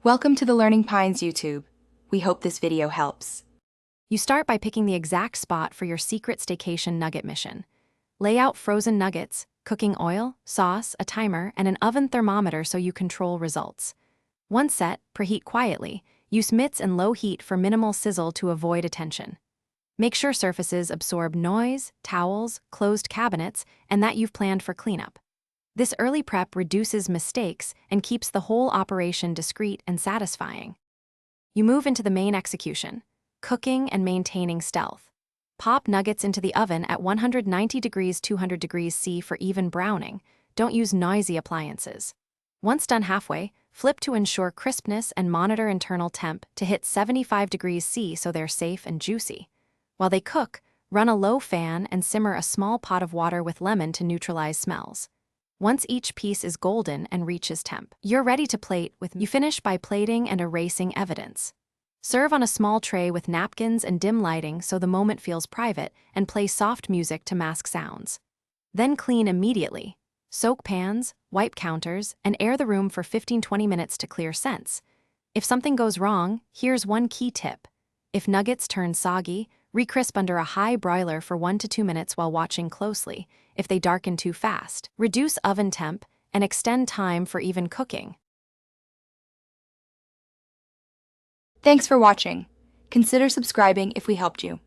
Welcome to the Learning Pines YouTube. We hope this video helps. You start by picking the exact spot for your secret staycation nugget mission. Lay out frozen nuggets, cooking oil, sauce, a timer, and an oven thermometer so you control results. Once set, preheat quietly. Use mitts and low heat for minimal sizzle to avoid attention. Make sure surfaces absorb noise, towels, closed cabinets, and that you've planned for cleanup. This early prep reduces mistakes and keeps the whole operation discreet and satisfying. You move into the main execution, cooking and maintaining stealth. Pop nuggets into the oven at 190 degrees 200 degrees C for even browning. Don't use noisy appliances. Once done halfway, flip to ensure crispness and monitor internal temp to hit 75 degrees C so they're safe and juicy. While they cook, run a low fan and simmer a small pot of water with lemon to neutralize smells. Once each piece is golden and reaches temp, you're ready to plate with. You finish by plating and erasing evidence. Serve on a small tray with napkins and dim lighting so the moment feels private, and play soft music to mask sounds. Then clean immediately. Soak pans, wipe counters, and air the room for 15-20 minutes to clear scents. If something goes wrong, here's one key tip. If nuggets turn soggy, recrisp under a high broiler for 1 to 2 minutes while watching closely. If they darken too fast, reduce oven temp and extend time for even cooking. Thanks for watching. Consider subscribing if we helped you.